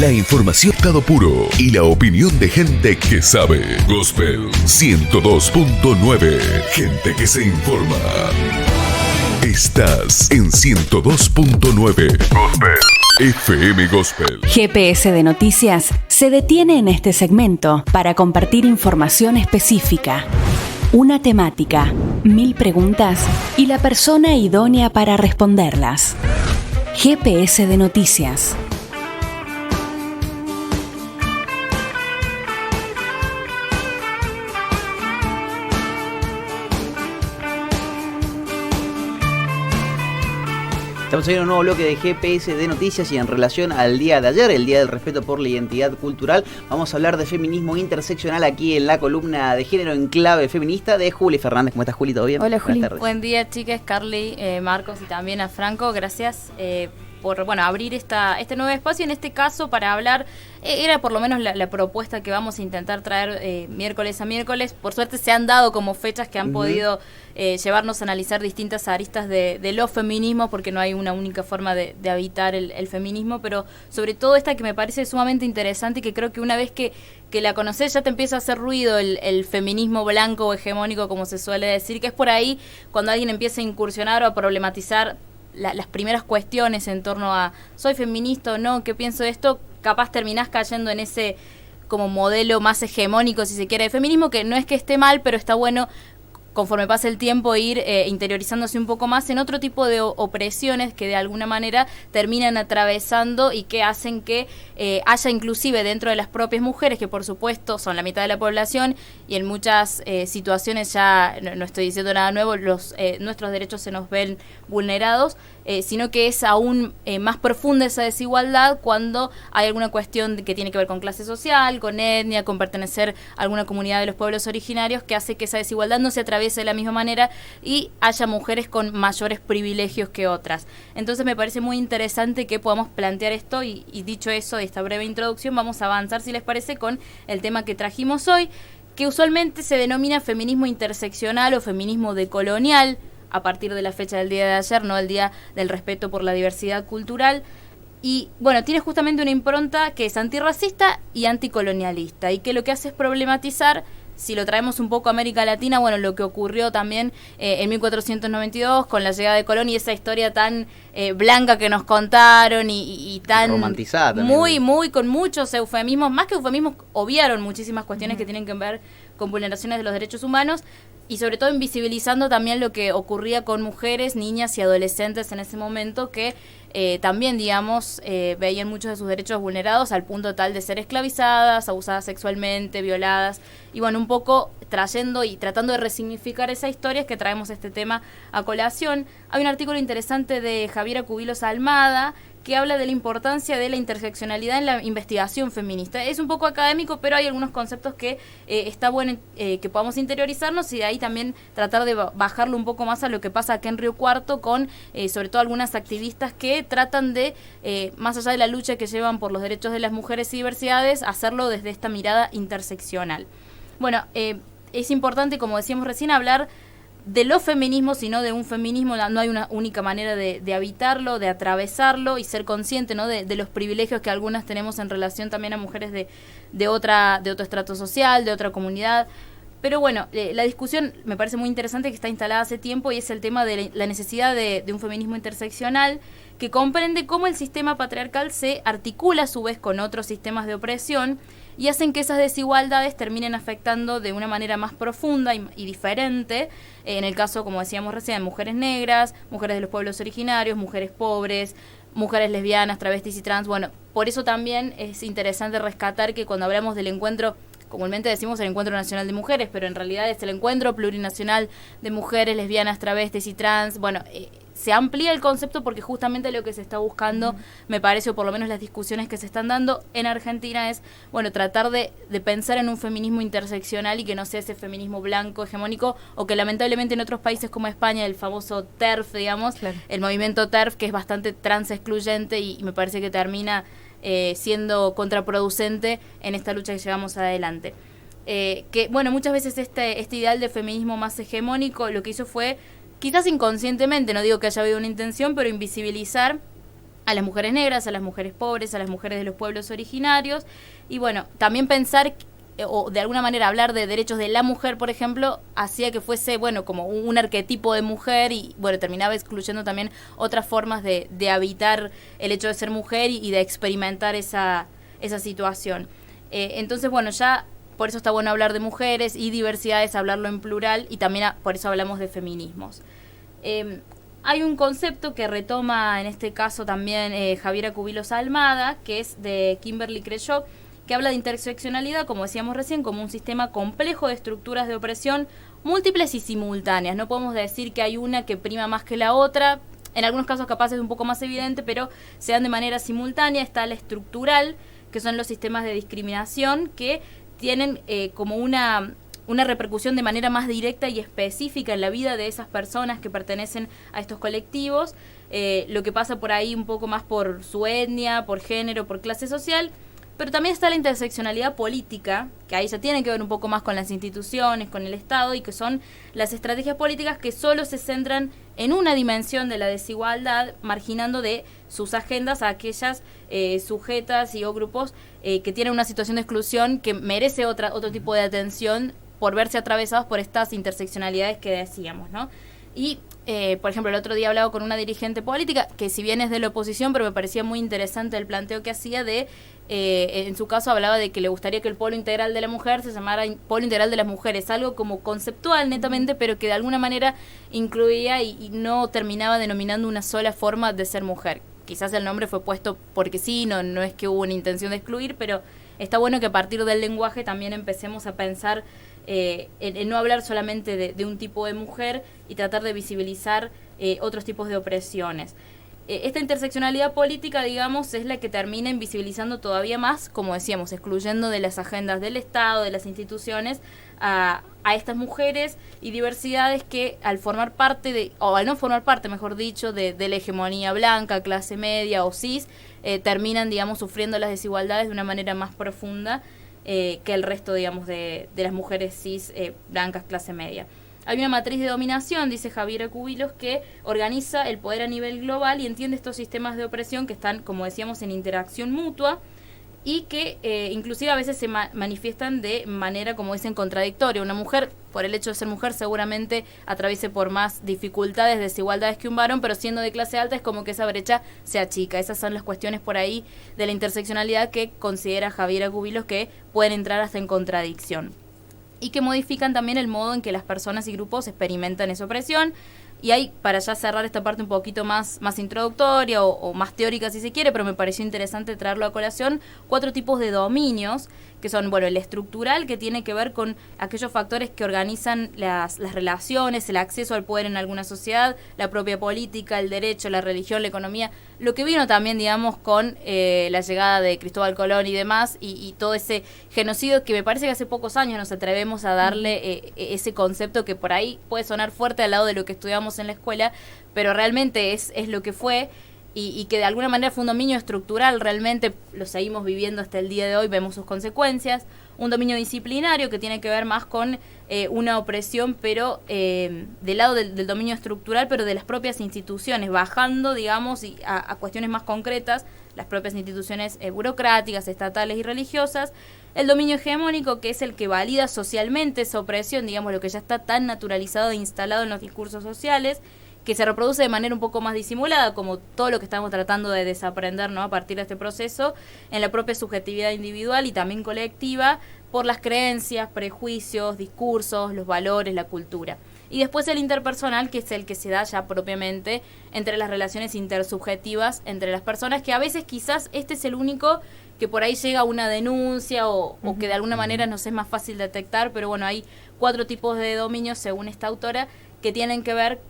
La información estado puro y la opinión de gente que sabe. Gospel 102.9. Gente que se informa. Estás en 102.9 Gospel FM Gospel. GPS de Noticias se detiene en este segmento para compartir información específica. Una temática, 1000 preguntas y la persona idónea para responderlas. GPS de Noticias. Estamos en un nuevo bloque de GPS de Noticias y en relación al día de ayer, el Día del Respeto por la Identidad Cultural, vamos a hablar de feminismo interseccional aquí en la columna de género en clave feminista de Juli Fernández. ¿Cómo estás, Juli? ¿Todo bien? Hola, Juli. Buen día, chicas, Carly, Marcos y también a Franco. Gracias por abrir este nuevo espacio, en este caso para hablar, era por lo menos la propuesta que vamos a intentar traer miércoles a miércoles. Por suerte se han dado como fechas que han podido llevarnos a analizar distintas aristas de los feminismos, porque no hay una única forma de habitar el feminismo, pero sobre todo esta que me parece sumamente interesante y que creo que una vez que la conoces ya te empieza a hacer ruido el feminismo blanco o hegemónico, como se suele decir, que es por ahí cuando alguien empieza a incursionar o a problematizar las primeras cuestiones en torno a ¿soy feminista o no? ¿Qué pienso de esto? Capaz terminás cayendo en ese como modelo más hegemónico, si se quiere, de feminismo, que no es que esté mal, pero está bueno conforme pasa el tiempo ir interiorizándose un poco más en otro tipo de opresiones que de alguna manera terminan atravesando y que hacen que haya inclusive dentro de las propias mujeres, que por supuesto son la mitad de la población y en muchas situaciones ya, no estoy diciendo nada nuevo, nuestros derechos se nos ven vulnerados, sino que es aún más profunda esa desigualdad cuando hay alguna cuestión que tiene que ver con clase social, con etnia, con pertenecer a alguna comunidad de los pueblos originarios, que hace que esa desigualdad no se atraviese de la misma manera y haya mujeres con mayores privilegios que otras. Entonces me parece muy interesante que podamos plantear esto y dicho eso, de esta breve introducción, vamos a avanzar, si les parece, con el tema que trajimos hoy, que usualmente se denomina feminismo interseccional o feminismo decolonial, a partir de la fecha del día de ayer, no el Día del Respeto por la Diversidad Cultural. Y bueno, tiene justamente una impronta que es antirracista y anticolonialista, y que lo que hace es problematizar, si lo traemos un poco a América Latina, bueno, lo que ocurrió también en 1492 con la llegada de Colón y esa historia tan blanca que nos contaron y tan romantizada también. Muy con muchos eufemismos, más que eufemismos, obviaron muchísimas cuestiones que tienen que ver con vulneraciones de los derechos humanos y sobre todo invisibilizando también lo que ocurría con mujeres, niñas y adolescentes en ese momento que también, digamos, veían muchos de sus derechos vulnerados al punto tal de ser esclavizadas, abusadas sexualmente, violadas. Y bueno, un poco trayendo y tratando de resignificar esa historia es que traemos este tema a colación. Hay un artículo interesante de Javiera Cubilos Almada que habla de la importancia de la interseccionalidad en la investigación feminista. Es un poco académico, pero hay algunos conceptos que está bueno que podamos interiorizarnos y de ahí también tratar de bajarlo un poco más a lo que pasa acá en Río Cuarto con sobre todo algunas activistas que tratan de, más allá de la lucha que llevan por los derechos de las mujeres y diversidades, hacerlo desde esta mirada interseccional. Bueno, es importante, como decíamos recién, hablar de los feminismos, sino de un feminismo. No hay una única manera de habitarlo, de atravesarlo y ser consciente, ¿no?, de los privilegios que algunas tenemos en relación también a mujeres de otro estrato social, de otra comunidad. Pero bueno, la discusión me parece muy interesante, que está instalada hace tiempo, y es el tema de la necesidad de un feminismo interseccional que comprende cómo el sistema patriarcal se articula a su vez con otros sistemas de opresión y hacen que esas desigualdades terminen afectando de una manera más profunda y diferente, en el caso, como decíamos recién, mujeres negras, mujeres de los pueblos originarios, mujeres pobres, mujeres lesbianas, travestis y trans. Bueno, por eso también es interesante rescatar que cuando hablamos del encuentro, comúnmente decimos el Encuentro Nacional de Mujeres, pero en realidad es el Encuentro Plurinacional de Mujeres, Lesbianas, Travestis y Trans. Bueno, se amplía el concepto porque justamente lo que se está buscando, me parece, o por lo menos las discusiones que se están dando en Argentina es, bueno, tratar de pensar en un feminismo interseccional y que no sea ese feminismo blanco, hegemónico, o que lamentablemente en otros países como España, el famoso TERF, digamos, claro, el movimiento TERF, que es bastante trans excluyente y me parece que termina siendo contraproducente en esta lucha que llevamos adelante. Que bueno, muchas veces este ideal de feminismo más hegemónico lo que hizo fue, quizás inconscientemente, no digo que haya habido una intención, pero invisibilizar a las mujeres negras, a las mujeres pobres, a las mujeres de los pueblos originarios. Y bueno, también pensar o de alguna manera hablar de derechos de la mujer, por ejemplo, hacía que fuese, bueno, como un arquetipo de mujer y, bueno, terminaba excluyendo también otras formas de habitar el hecho de ser mujer y de experimentar esa situación. Entonces, bueno, ya por eso está bueno hablar de mujeres y diversidades, hablarlo en plural, y también por eso hablamos de feminismos. Hay un concepto que retoma en este caso también Javiera Cubillos Almada, que es de Kimberly Crenshaw, que habla de interseccionalidad, como decíamos recién, como un sistema complejo de estructuras de opresión múltiples y simultáneas. No podemos decir que hay una que prima más que la otra. En algunos casos capaz es un poco más evidente, pero se dan de manera simultánea. Está la estructural, que son los sistemas de discriminación, que tienen como una repercusión de manera más directa y específica en la vida de esas personas que pertenecen a estos colectivos, lo que pasa por ahí un poco más por su etnia, por género, por clase social. Pero también está la interseccionalidad política, que ahí ya tiene que ver un poco más con las instituciones, con el Estado, y que son las estrategias políticas que solo se centran en una dimensión de la desigualdad, marginando de sus agendas a aquellas sujetas y o grupos que tienen una situación de exclusión que merece otro tipo de atención por verse atravesados por estas interseccionalidades que decíamos, ¿no? Y, por ejemplo, el otro día hablaba con una dirigente política, que si bien es de la oposición, pero me parecía muy interesante el planteo que hacía de, en su caso hablaba de que le gustaría que el polo integral de la mujer se llamara polo integral de las mujeres, algo como conceptual netamente, pero que de alguna manera incluía y no terminaba denominando una sola forma de ser mujer. Quizás el nombre fue puesto porque sí, no es que hubo una intención de excluir, pero está bueno que a partir del lenguaje también empecemos a pensar en no hablar solamente de un tipo de mujer y tratar de visibilizar otros tipos de opresiones. Esta interseccionalidad política, digamos, es la que termina invisibilizando todavía más, como decíamos, excluyendo de las agendas del Estado, de las instituciones, a estas mujeres y diversidades que al formar parte o al no formar parte, mejor dicho, de la hegemonía blanca, clase media o cis, terminan, digamos, sufriendo las desigualdades de una manera más profunda que el resto, digamos, de las mujeres cis blancas, clase media. Hay una matriz de dominación, dice Javiera Cubillos, que organiza el poder a nivel global y entiende estos sistemas de opresión que están, como decíamos, en interacción mutua y que inclusive a veces se manifiestan de manera, como dicen, contradictoria. Una mujer, por el hecho de ser mujer, seguramente atraviese por más dificultades, desigualdades que un varón, pero siendo de clase alta es como que esa brecha se achica. Esas son las cuestiones por ahí de la interseccionalidad que considera Javiera Cubillos que pueden entrar hasta en contradicción y que modifican también el modo en que las personas y grupos experimentan esa opresión. Y hay, para ya cerrar esta parte un poquito más introductoria o más teórica si se quiere, pero me pareció interesante traerlo a colación, 4 tipos de dominios, que son, bueno, el estructural, que tiene que ver con aquellos factores que organizan las relaciones, el acceso al poder en alguna sociedad, la propia política, el derecho, la religión, la economía, lo que vino también, digamos, con la llegada de Cristóbal Colón y demás, y todo ese genocidio que me parece que hace pocos años nos atrevemos a darle ese concepto que por ahí puede sonar fuerte al lado de lo que estudiamos en la escuela, pero realmente es lo que fue. Y que de alguna manera fue un dominio estructural, realmente lo seguimos viviendo hasta el día de hoy, vemos sus consecuencias. Un dominio disciplinario que tiene que ver más con una opresión, pero del lado del dominio estructural, pero de las propias instituciones, bajando, digamos, a cuestiones más concretas, las propias instituciones burocráticas, estatales y religiosas. El dominio hegemónico, que es el que valida socialmente esa opresión, digamos, lo que ya está tan naturalizado e instalado en los discursos sociales, que se reproduce de manera un poco más disimulada, como todo lo que estamos tratando de desaprender, ¿no?, a partir de este proceso, en la propia subjetividad individual y también colectiva, por las creencias, prejuicios, discursos, los valores, la cultura. Y después el interpersonal, que es el que se da ya propiamente entre las relaciones intersubjetivas entre las personas, que a veces quizás este es el único que por ahí llega a una denuncia o que de alguna manera nos es más fácil detectar, pero bueno, hay 4 tipos de dominios según esta autora, que tienen que ver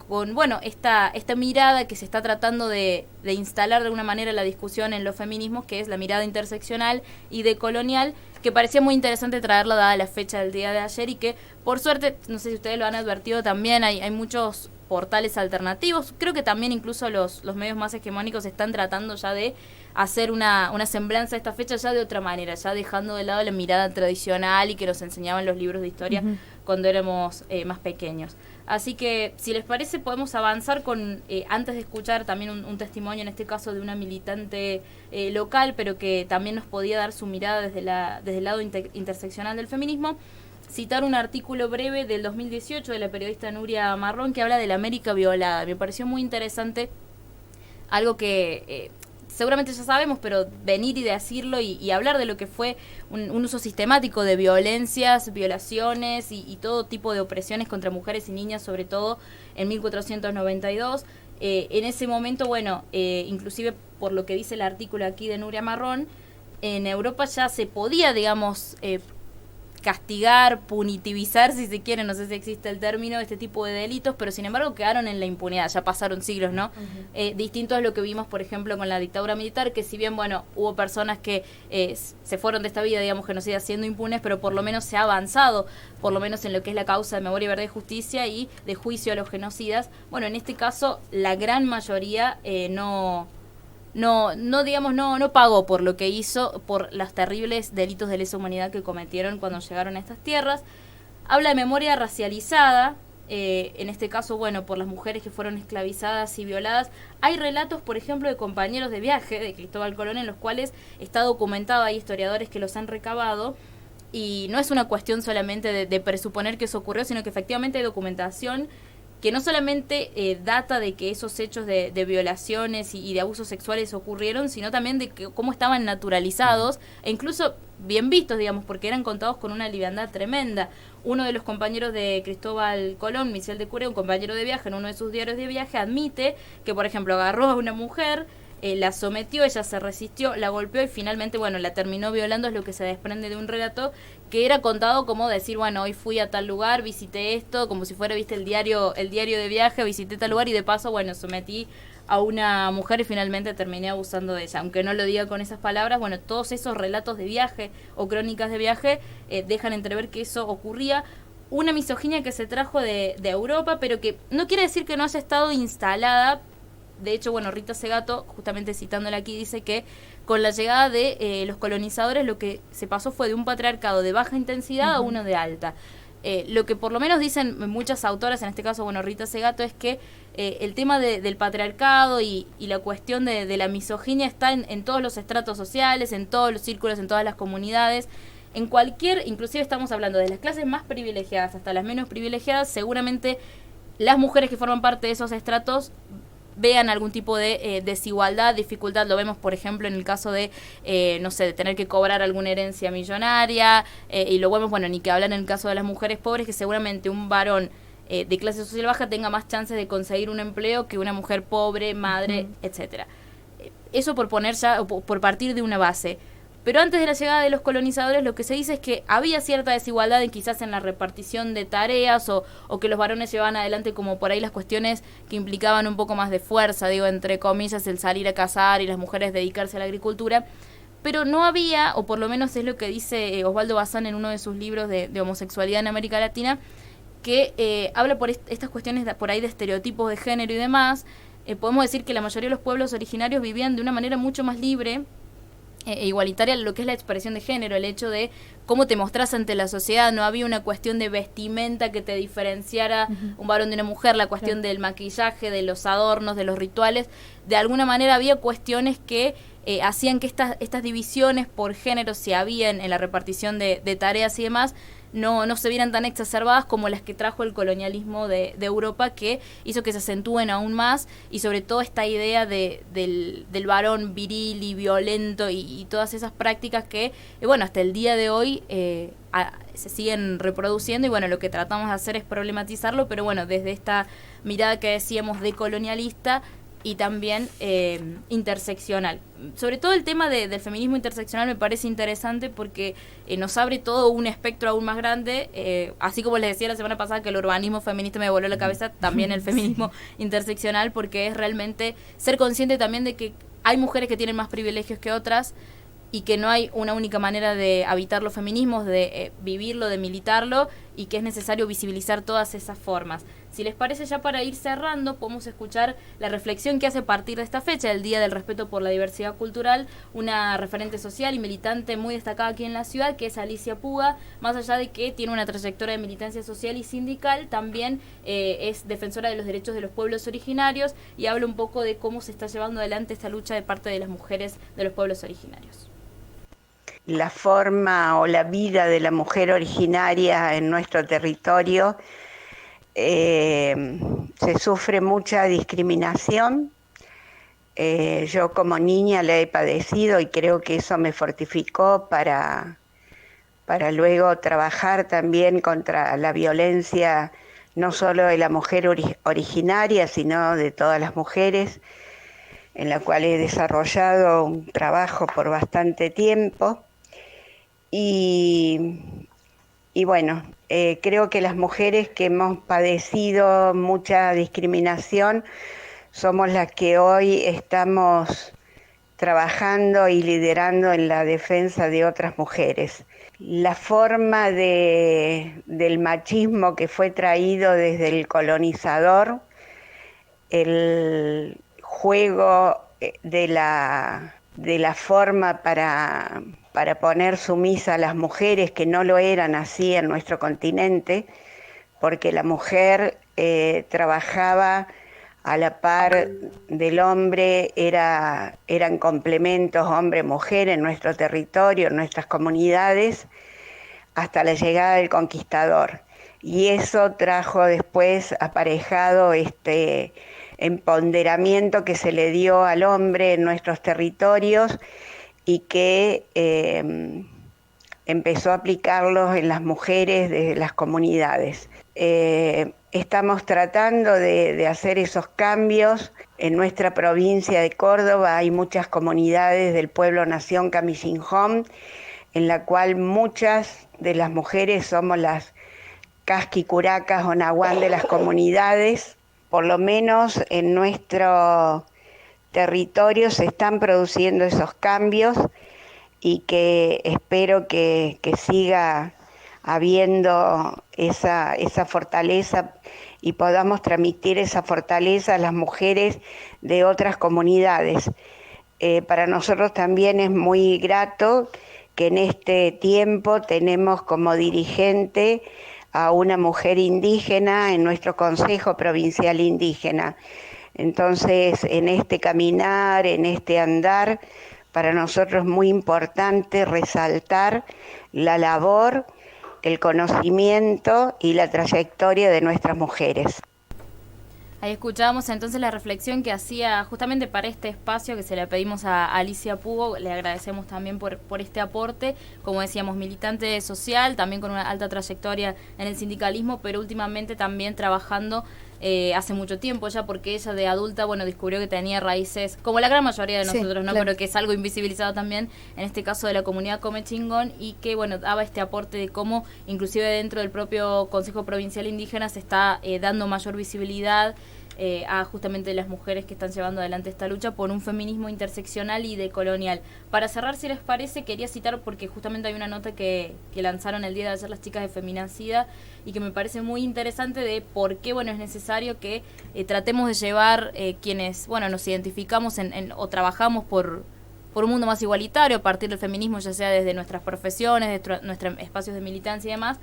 con, bueno, esta mirada que se está tratando de instalar de alguna manera en la discusión en los feminismos, que es la mirada interseccional y decolonial, que parecía muy interesante traerla dada la fecha del día de ayer y que, por suerte, no sé si ustedes lo han advertido también, hay muchos portales alternativos, creo que también incluso los medios más hegemónicos están tratando ya de hacer una semblanza de esta fecha ya de otra manera, ya dejando de lado la mirada tradicional y que nos enseñaban los libros de historia cuando éramos más pequeños. Así que, si les parece, podemos avanzar con, antes de escuchar también un testimonio, en este caso de una militante local, pero que también nos podía dar su mirada desde el lado interseccional del feminismo, citar un artículo breve del 2018 de la periodista Nuria Marrón que habla de la América violada. Me pareció muy interesante, algo que seguramente ya sabemos, pero venir y decirlo y hablar de lo que fue un uso sistemático de violencias, violaciones y todo tipo de opresiones contra mujeres y niñas, sobre todo en 1492. En ese momento, bueno, inclusive por lo que dice el artículo aquí de Nuria Marrón, en Europa ya se podía, digamos, castigar, punitivizar, si se quiere, no sé si existe el término, este tipo de delitos, pero sin embargo quedaron en la impunidad, ya pasaron siglos, ¿no? Distinto a lo que vimos, por ejemplo, con la dictadura militar, que si bien, bueno, hubo personas que se fueron de esta vida, digamos, genocidas siendo impunes, pero por lo menos se ha avanzado, por lo menos en lo que es la causa de memoria, verdad y justicia y de juicio a los genocidas. Bueno, en este caso, la gran mayoría no pagó por lo que hizo, por los terribles delitos de lesa humanidad que cometieron cuando llegaron a estas tierras. Habla de memoria racializada, en este caso, bueno, por las mujeres que fueron esclavizadas y violadas. Hay relatos, por ejemplo, de compañeros de viaje de Cristóbal Colón, en los cuales está documentado, hay historiadores que los han recabado, y no es una cuestión solamente de presuponer que eso ocurrió, sino que efectivamente hay documentación que no solamente data de que esos hechos de violaciones y de abusos sexuales ocurrieron, sino también de que cómo estaban naturalizados e incluso bien vistos, digamos, porque eran contados con una liviandad tremenda. Uno de los compañeros de Cristóbal Colón, Michel de Curé, un compañero de viaje, en uno de sus diarios de viaje, admite que, por ejemplo, agarró a una mujer, la sometió, ella se resistió, la golpeó y finalmente, bueno, la terminó violando. Es lo que se desprende de un relato que era contado como decir, bueno, hoy fui a tal lugar, visité esto, como si fuera, viste, el diario de viaje, visité tal lugar y de paso, bueno, sometí a una mujer y finalmente terminé abusando de ella. Aunque no lo diga con esas palabras, bueno, todos esos relatos de viaje o crónicas de viaje dejan entrever que eso ocurría. Una misoginia que se trajo de Europa, pero que no quiere decir que no haya estado instalada. De hecho, bueno, Rita Segato, justamente citándola aquí, dice que con la llegada de los colonizadores lo que se pasó fue de un patriarcado de baja intensidad a uno de alta. Lo que por lo menos dicen muchas autoras, en este caso, bueno, Rita Segato, es que el tema del patriarcado y la cuestión de la misoginia está en todos los estratos sociales, en todos los círculos, en todas las comunidades. En cualquier, inclusive estamos hablando de las clases más privilegiadas hasta las menos privilegiadas, seguramente las mujeres que forman parte de esos estratos vean algún tipo de desigualdad, dificultad. Lo vemos, por ejemplo, en el caso de, no sé, de tener que cobrar alguna herencia millonaria, y lo vemos, bueno, ni que hablar en el caso de las mujeres pobres, que seguramente un varón de clase social baja tenga más chances de conseguir un empleo que una mujer pobre, madre, etcétera. Eso por poner ya, por partir de una base. Pero antes de la llegada de los colonizadores, lo que se dice es que había cierta desigualdad quizás en la repartición de tareas o que los varones llevaban adelante como por ahí las cuestiones que implicaban un poco más de fuerza, digo, entre comillas, el salir a cazar y las mujeres dedicarse a la agricultura. Pero no había, o por lo menos es lo que dice Osvaldo Bazán en uno de sus libros de homosexualidad en América Latina, que habla por estas cuestiones por ahí de estereotipos de género y demás. Podemos decir que la mayoría de los pueblos originarios vivían de una manera mucho más libre igualitaria lo que es la expresión de género, el hecho de cómo te mostrás ante la sociedad. No había una cuestión de vestimenta que te diferenciara un varón de una mujer, la cuestión del maquillaje, de los adornos, de los rituales. De alguna manera había cuestiones que hacían que estas divisiones por género, si había en la repartición de tareas y demás, no se vieran tan exacerbadas como las que trajo el colonialismo de Europa, que hizo que se acentúen aún más, y sobre todo esta idea del varón viril y violento y todas esas prácticas que, bueno, hasta el día de hoy se siguen reproduciendo, y bueno, lo que tratamos de hacer es problematizarlo, pero bueno, desde esta mirada que decíamos decolonialista y también interseccional. Sobre todo el tema del feminismo interseccional me parece interesante porque nos abre todo un espectro aún más grande, así como les decía la semana pasada que el urbanismo feminista me voló la cabeza, también el feminismo interseccional, porque es realmente ser consciente también de que hay mujeres que tienen más privilegios que otras y que no hay una única manera de habitar los feminismos, de vivirlo, de militarlo, y que es necesario visibilizar todas esas formas. Si les parece, ya para ir cerrando, podemos escuchar la reflexión que hace a partir de esta fecha, el Día del Respeto por la Diversidad Cultural, una referente social y militante muy destacada aquí en la ciudad, que es Alicia Puga. Más allá de que tiene una trayectoria de militancia social y sindical, también es defensora de los derechos de los pueblos originarios y habla un poco de cómo se está llevando adelante esta lucha de parte de las mujeres de los pueblos originarios. La forma o la vida de la mujer originaria en nuestro territorio se sufre mucha discriminación. Yo como niña la he padecido y creo que eso me fortificó para luego trabajar también contra la violencia, no solo de la mujer originaria, sino de todas las mujeres, en la cual he desarrollado un trabajo por bastante tiempo. Y bueno, creo que las mujeres que hemos padecido mucha discriminación somos las que hoy estamos trabajando y liderando en la defensa de otras mujeres. La forma del machismo que fue traído desde el colonizador, el juego de la forma para poner sumisa a las mujeres, que no lo eran así en nuestro continente, porque la mujer trabajaba a la par del hombre, eran complementos hombre-mujer en nuestro territorio, en nuestras comunidades, hasta la llegada del conquistador. Y eso trajo después aparejado este empoderamiento que se le dio al hombre en nuestros territorios y que empezó a aplicarlos en las mujeres de las comunidades. Estamos tratando de hacer esos cambios. En nuestra provincia de Córdoba hay muchas comunidades del pueblo nación Camisinjón, en la cual muchas de las mujeres somos las casquicuracas o nahuán de las comunidades. Por lo menos en nuestro territorio se están produciendo esos cambios y que espero que siga habiendo esa fortaleza y podamos transmitir esa fortaleza a las mujeres de otras comunidades. Para nosotros también es muy grato que en este tiempo tenemos como dirigente a una mujer indígena en nuestro Consejo Provincial Indígena. Entonces, en este caminar, en este andar, para nosotros es muy importante resaltar la labor, el conocimiento y la trayectoria de nuestras mujeres. Ahí escuchábamos entonces la reflexión que hacía justamente para este espacio que se le pedimos a Alicia Pugo. Le agradecemos también por este aporte, como decíamos, militante social, también con una alta trayectoria en el sindicalismo, pero últimamente también trabajando hace mucho tiempo ya, porque ella de adulta, bueno, descubrió que tenía raíces, como la gran mayoría de nosotros, ¿no? Claro. Pero que es algo invisibilizado también, en este caso de la comunidad Comechingón, y que, bueno, daba este aporte de cómo, inclusive dentro del propio Consejo Provincial Indígena, se está dando mayor visibilidad a justamente las mujeres que están llevando adelante esta lucha por un feminismo interseccional y decolonial. Para cerrar, si les parece, quería citar, porque justamente hay una nota que lanzaron el día de ayer las chicas de Feminancida y que me parece muy interesante de por qué, bueno, es necesario que tratemos de llevar quienes, bueno, nos identificamos o trabajamos por un mundo más igualitario a partir del feminismo, ya sea desde nuestras profesiones, de nuestros espacios de militancia y demás,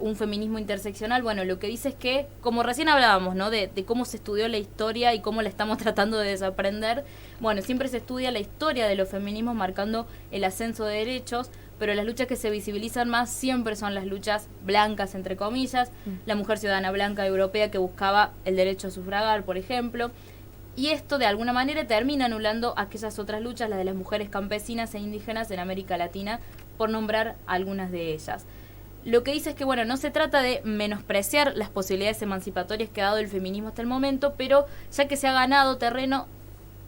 un feminismo interseccional. Bueno, lo que dice es que, como recién hablábamos, ¿no? De cómo se estudió la historia y cómo la estamos tratando de desaprender, bueno, siempre se estudia la historia de los feminismos marcando el ascenso de derechos, pero las luchas que se visibilizan más siempre son las luchas blancas, entre comillas, la mujer ciudadana blanca europea que buscaba el derecho a sufragar, por ejemplo. Y esto de alguna manera termina anulando aquellas otras luchas, las de las mujeres campesinas e indígenas en América Latina, por nombrar algunas de ellas. Lo que dice es que, bueno, no se trata de menospreciar las posibilidades emancipatorias que ha dado el feminismo hasta el momento, pero ya que se ha ganado terreno,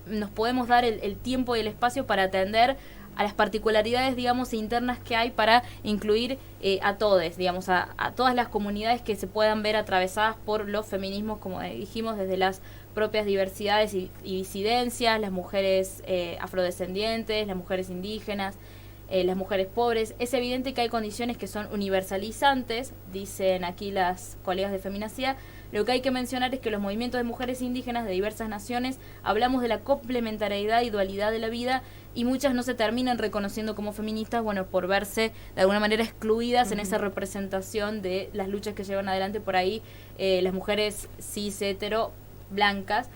nos podemos dar el tiempo y el espacio para atender a las particularidades, digamos, internas que hay para incluir a todes, digamos, a todas las comunidades que se puedan ver atravesadas por los feminismos, como dijimos, desde las propias diversidades y disidencias, las mujeres afrodescendientes, las mujeres indígenas, las mujeres pobres. Es evidente que hay condiciones que son universalizantes, dicen aquí las colegas de Feminacidad, Lo que hay que mencionar es que los movimientos de mujeres indígenas de diversas naciones hablamos de la complementariedad y dualidad de la vida, y muchas no se terminan reconociendo como feministas, bueno, por verse de alguna manera excluidas en esa representación de las luchas que llevan adelante por ahí las mujeres cis, hetero, blancas.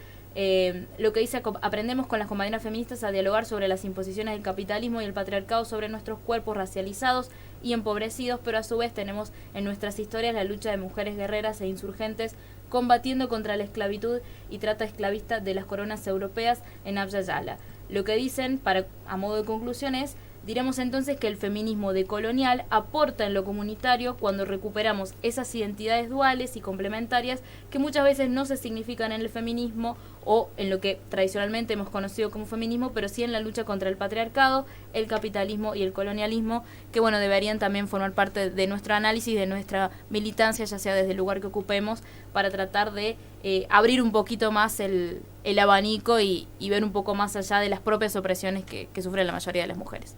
Lo que dice, aprendemos con las compañeras feministas a dialogar sobre las imposiciones del capitalismo y el patriarcado sobre nuestros cuerpos racializados y empobrecidos, pero a su vez tenemos en nuestras historias la lucha de mujeres guerreras e insurgentes combatiendo contra la esclavitud y trata esclavista de las coronas europeas en Abya Yala. Lo que dicen, a modo de conclusión, es: diremos entonces que el feminismo decolonial aporta en lo comunitario cuando recuperamos esas identidades duales y complementarias que muchas veces no se significan en el feminismo o en lo que tradicionalmente hemos conocido como feminismo, pero sí en la lucha contra el patriarcado, el capitalismo y el colonialismo, que bueno, deberían también formar parte de nuestro análisis, de nuestra militancia, ya sea desde el lugar que ocupemos, para tratar de abrir un poquito más el abanico y ver un poco más allá de las propias opresiones que sufren la mayoría de las mujeres.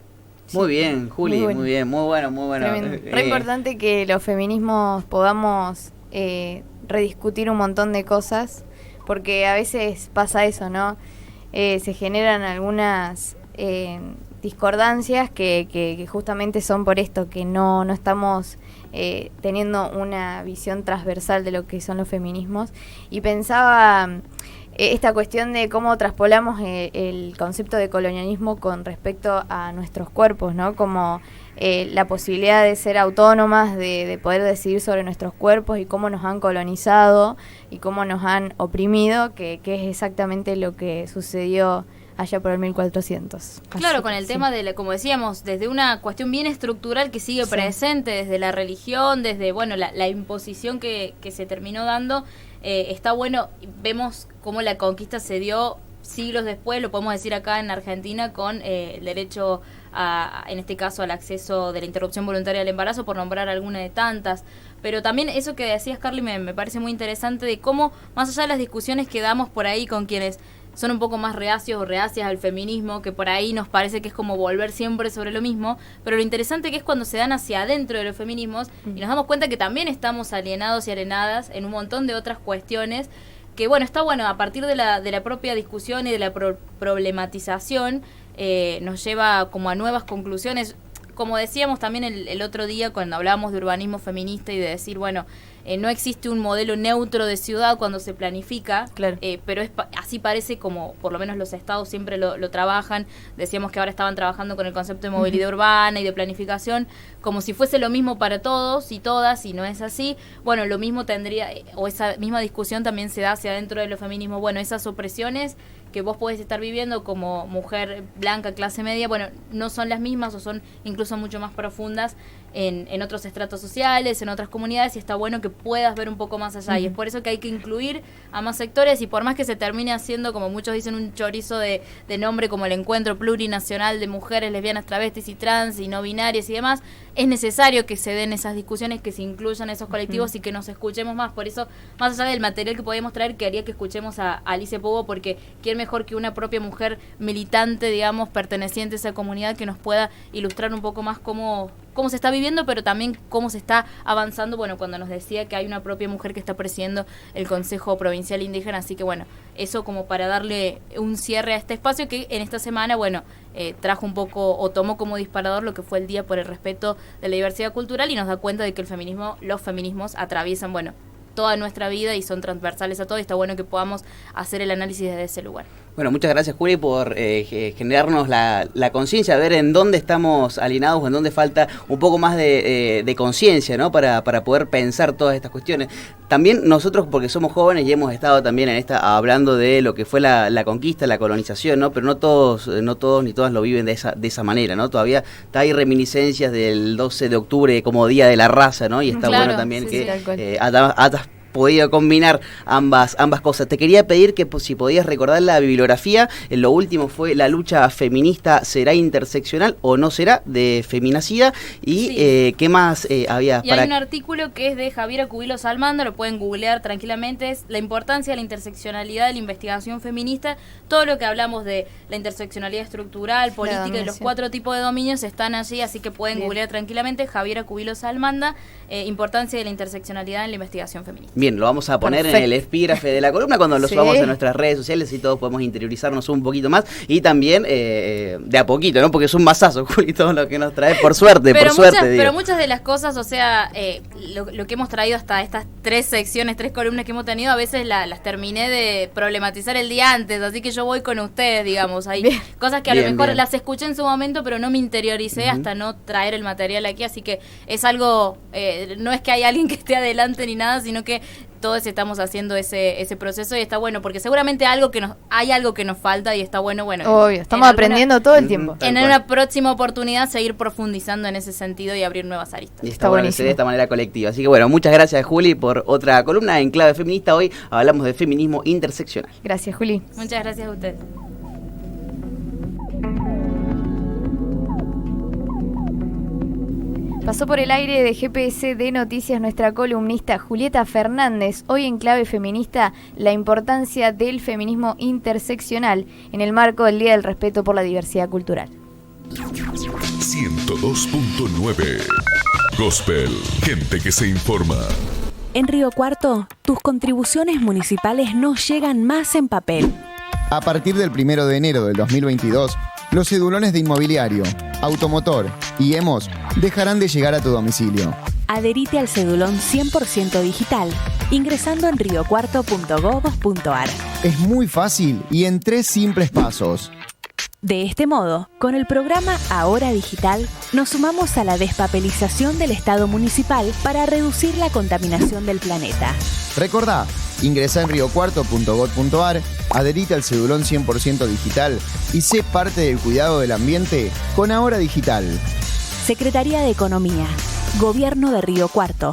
Muy bien, Juli, muy bien, muy bueno, muy bueno. Re importante que los feminismos podamos rediscutir un montón de cosas, porque a veces pasa eso, ¿no? Se generan algunas discordancias que justamente son por esto, que no estamos teniendo una visión transversal de lo que son los feminismos. Y pensaba esta cuestión de cómo traspolamos el concepto de colonialismo con respecto a nuestros cuerpos, ¿no? Como la posibilidad de ser autónomas, de poder decidir sobre nuestros cuerpos y cómo nos han colonizado y cómo nos han oprimido, que es exactamente lo que sucedió allá por el 1400. Claro, con el tema de, como decíamos, desde una cuestión bien estructural que sigue presente, desde la religión, desde la imposición que se terminó dando, está bueno, vemos cómo la conquista se dio siglos después, lo podemos decir acá en Argentina, con el derecho en este caso al acceso de la interrupción voluntaria del embarazo, por nombrar alguna de tantas. Pero también eso que decías, Carly, me parece muy interesante, de cómo, más allá de las discusiones que damos por ahí con quienes son un poco más reacios o reacias al feminismo, que por ahí nos parece que es como volver siempre sobre lo mismo, pero lo interesante que es cuando se dan hacia adentro de los feminismos y nos damos cuenta que también estamos alienados y alienadas en un montón de otras cuestiones, que bueno, está bueno, a partir de la propia discusión y de la problematización, nos lleva como a nuevas conclusiones. Como decíamos también el otro día cuando hablábamos de urbanismo feminista y de decir, bueno, no existe un modelo neutro de ciudad cuando se planifica, claro. Pero así parece, como por lo menos los estados siempre lo trabajan. Decíamos que ahora estaban trabajando con el concepto de movilidad urbana y de planificación, como si fuese lo mismo para todos y todas, y no es así. Bueno, lo mismo tendría, o esa misma discusión también se da hacia dentro de los feminismos. Bueno, esas opresiones que vos podés estar viviendo como mujer blanca, clase media, bueno, no son las mismas o son incluso mucho más profundas en otros estratos sociales, en otras comunidades, y está bueno que puedas ver un poco más allá. Y es por eso que hay que incluir a más sectores, y por más que se termine haciendo, como muchos dicen, un chorizo de nombre como el Encuentro Plurinacional de Mujeres Lesbianas, Travestis y Trans y No Binarias y demás, es necesario que se den esas discusiones, que se incluyan esos colectivos y que nos escuchemos más. Por eso, más allá del material que podemos traer, que haría que escuchemos a Alice Pugo, porque quién mejor que una propia mujer militante, digamos, perteneciente a esa comunidad, que nos pueda ilustrar un poco más cómo se está viviendo, pero también cómo se está avanzando, bueno, cuando nos decía que hay una propia mujer que está presidiendo el Consejo Provincial Indígena. Así que bueno, eso como para darle un cierre a este espacio que en esta semana, bueno, trajo un poco, o tomó como disparador lo que fue el Día por el Respeto de la Diversidad Cultural, y nos da cuenta de que los feminismos atraviesan, bueno, toda nuestra vida y son transversales a todo, y está bueno que podamos hacer el análisis desde ese lugar. Bueno, muchas gracias, Juli, por generarnos la conciencia, ver en dónde estamos alienados o en dónde falta un poco más de conciencia, ¿no? Para poder pensar todas estas cuestiones. También nosotros, porque somos jóvenes y hemos estado también hablando de lo que fue la conquista, la colonización, ¿no? Pero no todos ni todas lo viven de esa manera, ¿no? Todavía hay reminiscencias del 12 de octubre como Día de la Raza, ¿no? Y está bueno también que has podido combinar ambas cosas. Te quería pedir que si podías recordar la bibliografía. Lo último fue La lucha feminista será interseccional o no será, de Feminacida, y ¿qué más había? Y hay un artículo que es de Javiera Cubillos Almanda, lo pueden googlear tranquilamente, es La importancia de la interseccionalidad de la investigación feminista. Todo lo que hablamos de la interseccionalidad estructural, política y los 4 tipos de dominios están allí, así que pueden googlear tranquilamente. Javiera Cubillos Almanda, importancia de la interseccionalidad en la investigación feminista. también lo vamos a poner Perfecto. en el epígrafe de la columna cuando lo Sí. subamos en nuestras redes sociales y todos podemos interiorizarnos un poquito más. Y también de a poquito, ¿no? Porque es un masazo, Juli, todo lo que nos trae, por suerte, Pero, por suerte, digo. pero muchas de las cosas, o sea, lo que hemos traído hasta estas 3 secciones, 3 columnas que hemos tenido, a veces las terminé de problematizar el día antes, así que yo voy con ustedes, digamos. Hay Bien. cosas que a Bien, lo mejor bien. las escuché en su momento, pero no me interioricé hasta no traer el material aquí, así que es algo, no es que hay alguien que esté adelante ni nada, sino que todos estamos haciendo ese proceso y está bueno, porque seguramente hay algo que nos falta y está bueno, Obvio, estamos aprendiendo todo el tiempo. Tal En cual. una próxima oportunidad seguir profundizando en ese sentido y abrir nuevas aristas. Y Está bueno que buenísimo. se dé de esta manera colectiva. Así que bueno, muchas gracias, Juli, por otra columna en Clave Feminista. Hoy hablamos de feminismo interseccional. Gracias, Juli. Muchas gracias a ustedes. Pasó por el aire de GPS de Noticias nuestra columnista Julieta Fernández. Hoy en Clave Feminista, la importancia del feminismo interseccional en el marco del Día del Respeto por la Diversidad Cultural. 102.9 Gospel, gente que se informa. En Río Cuarto, tus contribuciones municipales no llegan más en papel. A partir del 1 de enero del 2022, los cedulones de inmobiliario, automotor y EMOS dejarán de llegar a tu domicilio. Adherite al cedulón 100% digital ingresando en riocuarto.gov.ar. Es muy fácil y en 3 simples pasos. De este modo, con el programa Ahora Digital, nos sumamos a la despapelización del Estado municipal para reducir la contaminación del planeta. Recordá, ingresá en riocuarto.gov.ar, adherite al cedulón 100% digital y sé parte del cuidado del ambiente con Ahora Digital. Secretaría de Economía, Gobierno de Río Cuarto.